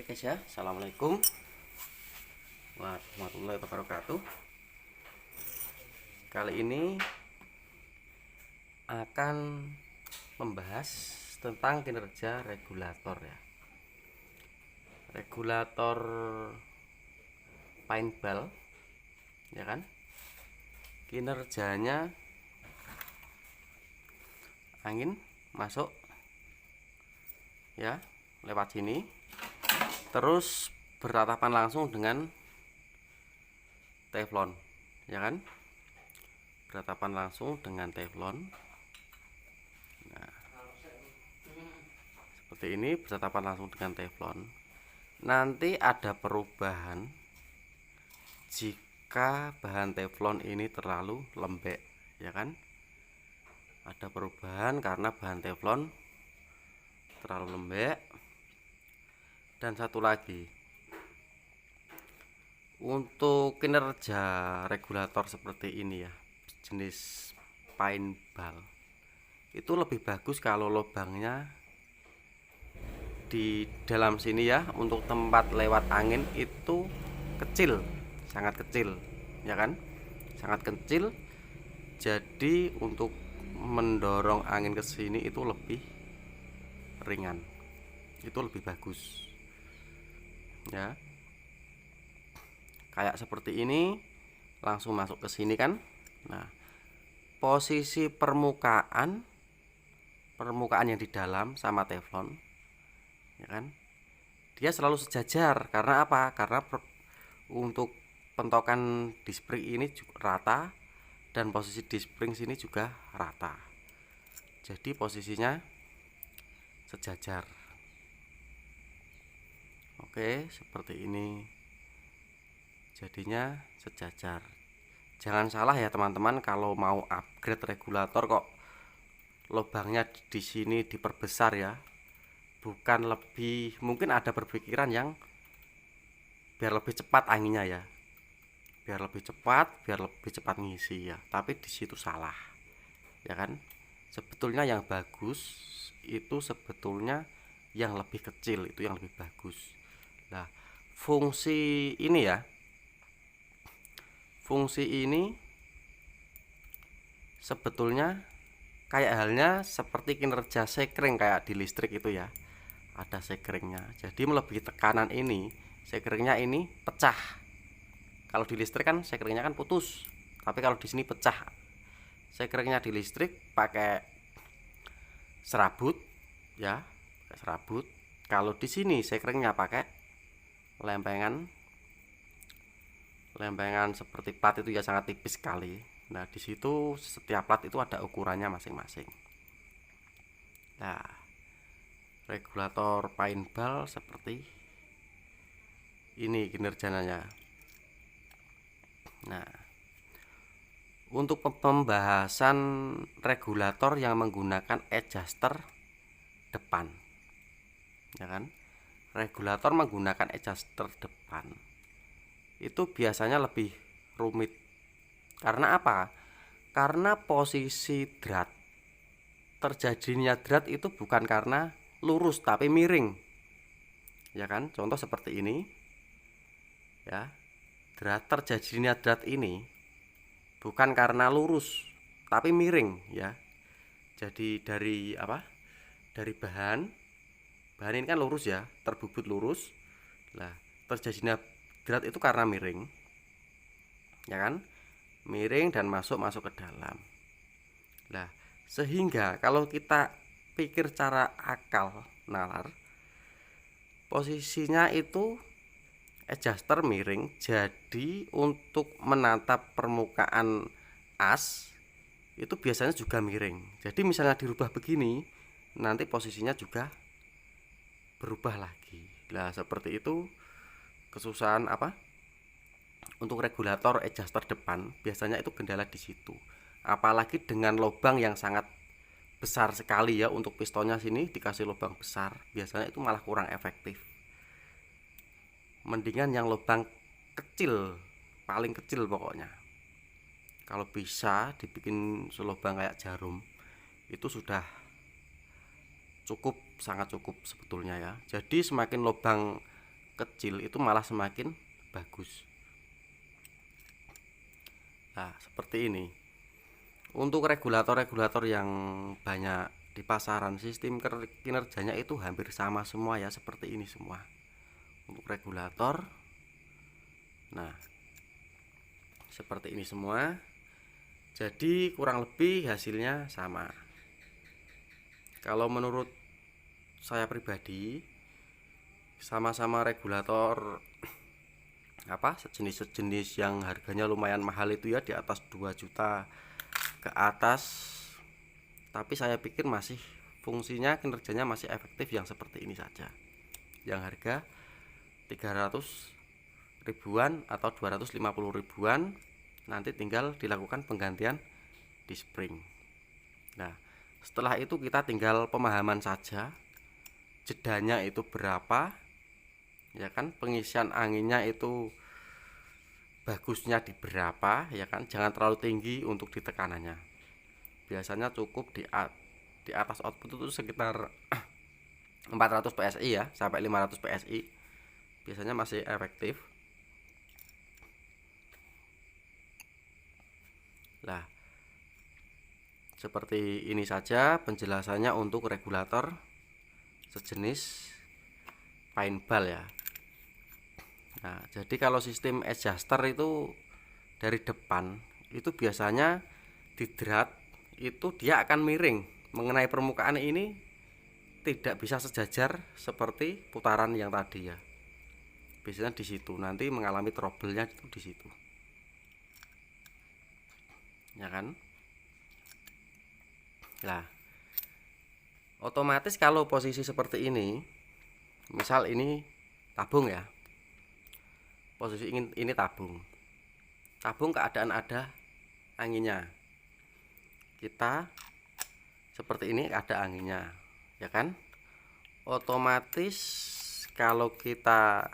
Oke guys ya, assalamualaikum warahmatullahi wabarakatuh. Kali ini akan membahas tentang kinerja regulator ya. Regulator paintball ya kan, kinerjanya angin masuk ya lewat sini, terus bertatapan langsung dengan teflon ya kan, bertatapan langsung dengan teflon. Nah, seperti ini, bertatapan langsung dengan teflon. Nanti ada perubahan jika bahan teflon ini terlalu lembek ya kan, ada perubahan karena bahan teflon terlalu lembek. Dan satu lagi, untuk kinerja regulator seperti ini ya, jenis paintball, itu lebih bagus kalau lubangnya di dalam sini ya, untuk tempat lewat angin itu kecil, sangat kecil ya kan, sangat kecil. Jadi untuk mendorong angin ke sini itu lebih ringan, itu lebih bagus ya. Kayak seperti ini, langsung masuk ke sini kan. Nah, posisi permukaan yang di dalam sama teflon ya kan, dia selalu sejajar. Karena apa? Karena untuk pentokan di spring ini juga rata, dan posisi di spring sini juga rata, jadi posisinya sejajar. Oke, seperti ini jadinya sejajar. Jangan salah ya teman-teman, kalau mau upgrade regulator kok lubangnya di sini diperbesar ya. Bukan lebih, mungkin ada berpikiran yang biar lebih cepat anginnya ya, biar lebih cepat ngisi ya. Tapi di situ salah ya kan. Sebetulnya yang bagus itu sebetulnya yang lebih kecil, itu yang lebih bagus. Nah, fungsi ini ya, fungsi ini sebetulnya kayak halnya seperti kinerja sekring kayak di listrik itu ya, ada sekringnya. Jadi melebihi tekanan ini, sekringnya ini pecah. Kalau di listrik kan sekringnya kan putus, tapi kalau di sini pecah. Sekringnya di listrik pakai serabut ya, pakai serabut. Kalau di sini sekringnya pakai lempengan seperti plat itu ya, sangat tipis sekali. Nah, di situ setiap plat itu ada ukurannya masing-masing. Nah, regulator paintball seperti ini kinerjanya. Nah, untuk pembahasan regulator yang menggunakan adjuster depan ya kan, regulator menggunakan adjuster depan itu biasanya lebih rumit. Karena apa? Karena posisi drat, terjadinya drat itu bukan karena lurus tapi miring ya kan. Contoh seperti ini ya, terjadinya drat ini bukan karena lurus tapi miring ya. Jadi dari apa, dari bahan ini kan lurus ya, terbubut lurus. Nah, terjadinya drat itu karena miring ya kan, miring dan masuk ke dalam. Nah, sehingga kalau kita pikir cara akal nalar, posisinya itu adjuster miring, jadi untuk menatap permukaan as itu biasanya juga miring. Jadi misalnya dirubah begini, nanti posisinya juga berubah lagi. Nah, seperti itu kesusahan apa untuk regulator adjuster depan, biasanya itu kendala di situ. Apalagi dengan lubang yang sangat besar sekali ya, untuk pistonnya sini dikasih lubang besar, biasanya itu malah kurang efektif. Mendingan yang lubang kecil, paling kecil pokoknya. Kalau bisa dibikin selubang kayak jarum, itu sudah cukup, sangat cukup sebetulnya ya. Jadi semakin lubang kecil itu malah semakin bagus. Nah, seperti ini. Untuk regulator-regulator yang banyak di pasaran, sistem kinerjanya itu hampir sama semua ya, seperti ini semua. Untuk regulator, nah seperti ini semua. Jadi kurang lebih hasilnya sama. Kalau menurut saya pribadi, sama-sama regulator sejenis yang harganya lumayan mahal itu ya, di atas 2 juta ke atas, tapi saya pikir masih fungsinya, kinerjanya masih efektif yang seperti ini saja, yang harga 300 ribuan atau 250 ribuan. Nanti tinggal dilakukan penggantian di spring. Nah, setelah itu kita tinggal pemahaman saja, jedanya itu berapa, ya kan, pengisian anginnya itu bagusnya di berapa, ya kan, jangan terlalu tinggi untuk di tekanannya. Biasanya cukup di atas output itu sekitar 400 PSI ya, sampai 500 PSI biasanya masih efektif. Nah, seperti ini saja penjelasannya untuk regulator sejenis paint ball ya. Nah, jadi kalau sistem adjuster itu dari depan itu biasanya di drat itu dia akan miring mengenai permukaan ini, tidak bisa sejajar seperti putaran yang tadi ya. Biasanya di situ nanti mengalami trouble-nya itu di situ. Ya kan? Nah, otomatis kalau posisi seperti ini, misal ini tabung ya. Posisi ini tabung. Tabung keadaan ada anginnya. Kita seperti ini ada anginnya, ya kan? Otomatis kalau kita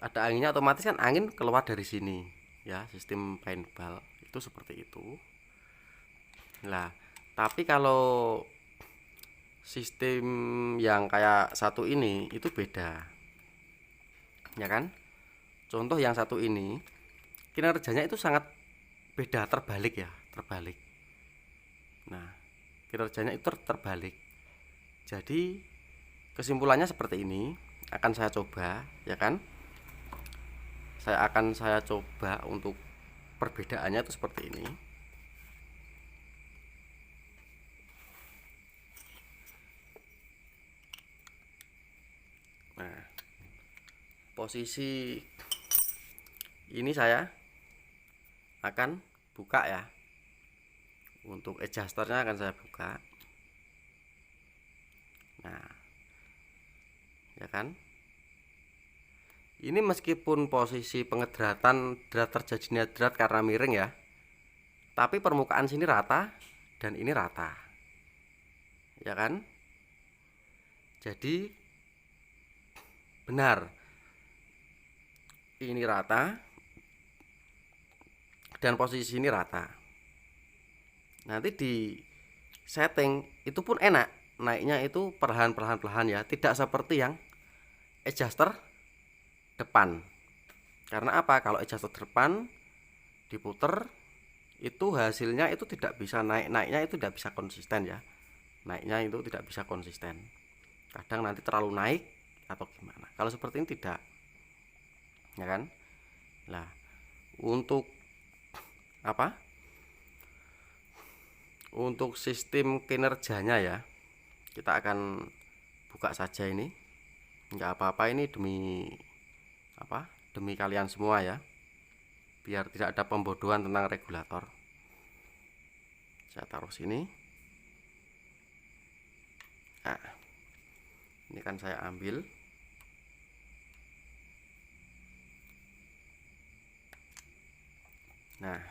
ada anginnya, otomatis kan angin keluar dari sini ya, sistem paint ball itu seperti itu. Nah, tapi kalau sistem yang kayak satu ini itu beda, ya kan? Contoh yang satu ini kinerjanya itu sangat beda, terbalik ya, terbalik. Nah, kinerjanya itu terbalik. Jadi kesimpulannya seperti ini, akan saya coba, ya kan? Saya coba untuk perbedaannya itu seperti ini. Nah, posisi ini saya akan buka ya. Untuk adjusternya akan saya buka. Nah, ya kan? Ini meskipun posisi pengedratan drat terjadinya drat karena miring ya, tapi permukaan sini rata dan ini rata, ya kan? Jadi benar ini rata dan posisi ini rata. Nanti di setting itu pun enak, naiknya itu perlahan ya, tidak seperti yang adjuster depan. Karena apa? Kalau adjuster depan diputer itu hasilnya itu tidak bisa naiknya itu tidak bisa konsisten ya. Naiknya itu tidak bisa konsisten. Kadang nanti terlalu naik atau gimana. Kalau seperti ini tidak. Ya kan? Nah, untuk Untuk sistem kinerjanya ya, kita akan buka saja ini. Enggak apa-apa, ini demi kalian semua ya, biar tidak ada pembodohan tentang regulator. Saya taruh sini. Nah, ini kan saya ambil. Nah,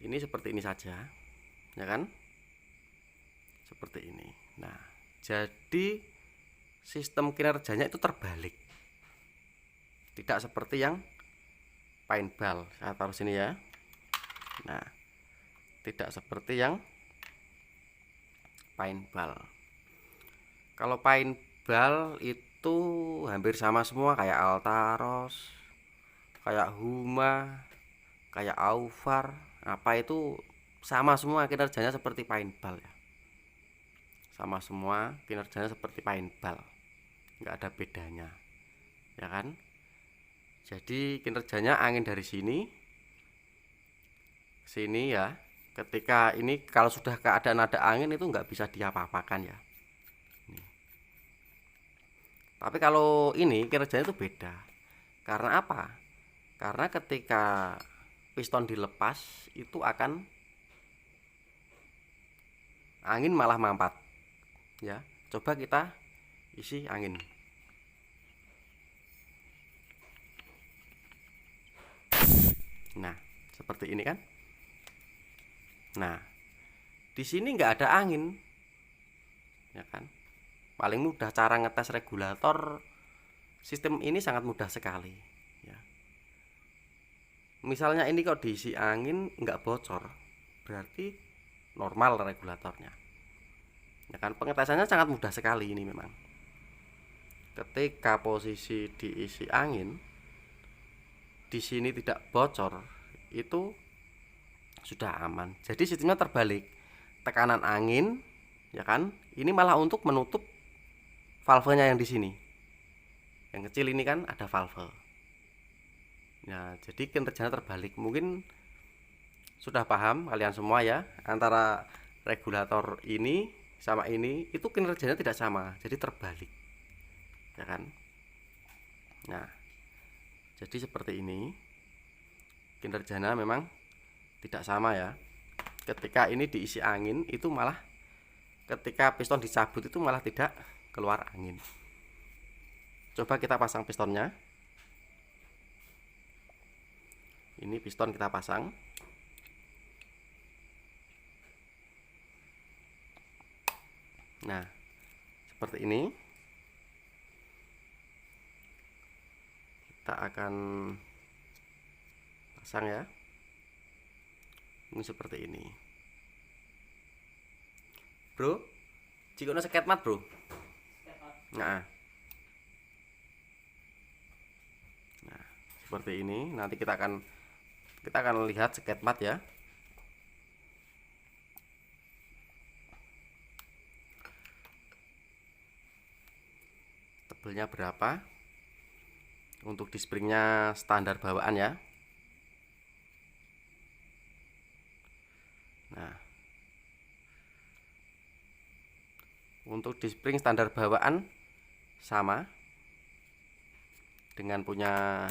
ini seperti ini saja, ya kan? Seperti ini. Nah, jadi sistem kinerjanya itu terbalik, tidak seperti yang paint ball. Saya taruh sini ya. Nah, tidak seperti yang paint ball. Kalau paintball itu hampir sama semua, kayak Altaros, kayak Huma, kayak Aufar, apa itu sama semua kinerjanya seperti paintball ya. Sama semua kinerjanya seperti paintball, nggak ada bedanya, ya kan? Jadi kinerjanya angin dari sini sini ya. Ketika ini kalau sudah keadaan ada angin itu nggak bisa diapa-apakan ya. Tapi kalau ini kinerjanya itu beda. Karena apa? Karena ketika piston dilepas itu akan angin malah mampat. Ya, coba kita isi angin. Nah, seperti ini kan? Nah, di sini nggak ada angin, ya kan? Paling mudah cara ngetes regulator sistem ini sangat mudah sekali. Ya. Misalnya ini kok diisi angin nggak bocor, berarti normal regulatornya. Ya kan? Pengetesannya sangat mudah sekali ini memang. Ketika posisi diisi angin, di sini tidak bocor, itu sudah aman. Jadi sistemnya terbalik. Tekanan angin, ya kan? Ini malah untuk menutup valvenya yang di sini. Yang kecil ini kan ada valve. Nah, jadi kinerjanya terbalik. Mungkin sudah paham kalian semua ya, antara regulator ini sama ini itu kinerjanya tidak sama, jadi terbalik. Ya kan? Nah, jadi seperti ini. Kinerjanya memang tidak sama ya. Ketika ini diisi angin itu malah ketika piston dicabut itu malah tidak keluar angin. Coba kita pasang pistonnya. Ini piston kita pasang. Nah, seperti ini. Kita akan pasang ya. Ini seperti ini. Bro, jikono seket mat, Bro. Nah, seperti ini. Nanti kita akan lihat seket mat ya. Tebelnya berapa? Untuk di springnya standar bawaan ya. Nah, untuk di spring standar bawaan sama dengan punya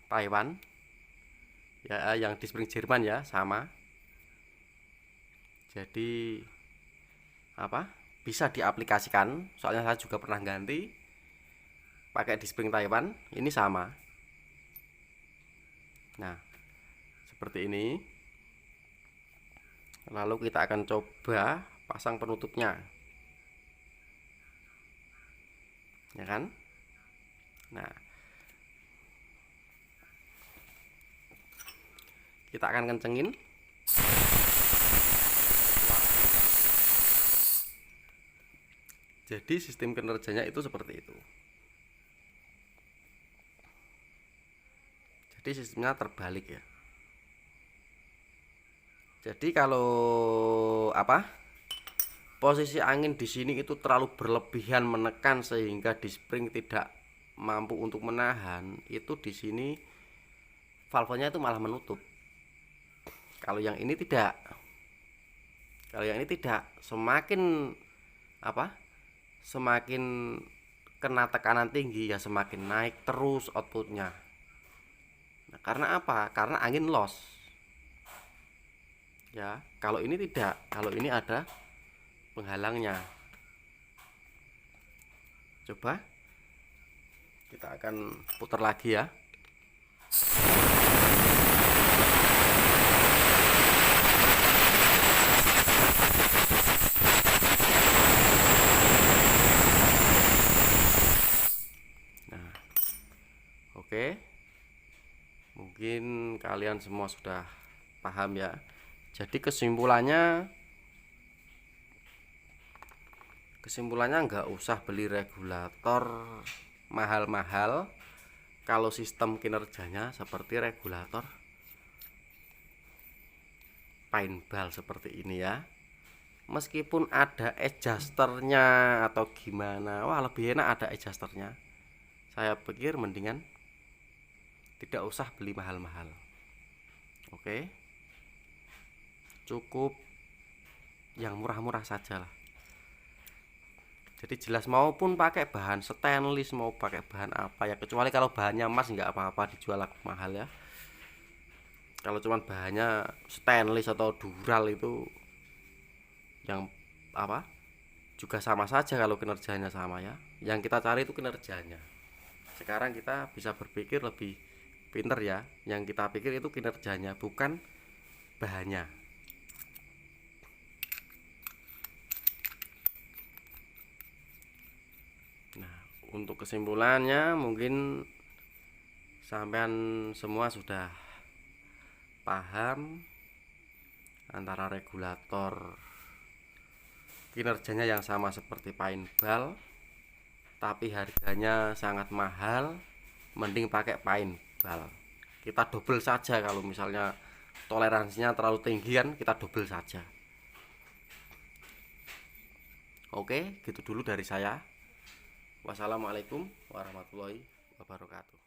Taiwan ya, yang di spring Jerman ya sama. Jadi apa? Bisa diaplikasikan. Soalnya saya juga pernah ganti pakai di spring Taiwan, ini sama. Nah, seperti ini. Lalu kita akan coba pasang penutupnya. Ya kan? Nah, kita akan kencengin. Jadi sistem kinerjanya itu seperti itu. Jadi sistemnya terbalik ya. Jadi kalau apa? Posisi angin di sini itu terlalu berlebihan menekan sehingga di spring tidak mampu untuk menahan, itu di sini valvenya itu malah menutup. Kalau yang ini tidak. Kalau yang ini tidak, semakin apa? Semakin kena tekanan tinggi ya semakin naik terus outputnya. Nah, karena apa? Karena angin loss. Ya, kalau ini tidak. Kalau ini ada penghalangnya. Coba kita akan putar lagi ya. Nah, oke. Mungkin kalian semua sudah paham ya. Jadi kesimpulannya Kesimpulannya nggak usah beli regulator mahal-mahal kalau sistem kinerjanya seperti regulator paintball seperti ini ya. Meskipun ada adjusternya atau gimana, wah lebih enak ada adjusternya. Saya pikir mendingan tidak usah beli mahal-mahal. Oke, cukup yang murah-murah saja lah. Jadi jelas maupun pakai bahan stainless mau pakai bahan apa ya, kecuali kalau bahannya emas nggak apa-apa dijual laku mahal ya. Kalau cuman bahannya stainless atau dural itu yang apa juga sama saja kalau kinerjanya sama ya. Yang kita cari itu kinerjanya. Sekarang kita bisa berpikir lebih pinter ya. Yang kita pikir itu kinerjanya bukan bahannya. Nah, untuk kesimpulannya mungkin sampean semua sudah paham antara regulator kinerjanya yang sama seperti paintball tapi harganya sangat mahal, mending pakai paintball. Kita double saja kalau misalnya toleransinya terlalu tinggi kan kita double saja. Oke, gitu dulu dari saya. Wassalamualaikum warahmatullahi wabarakatuh.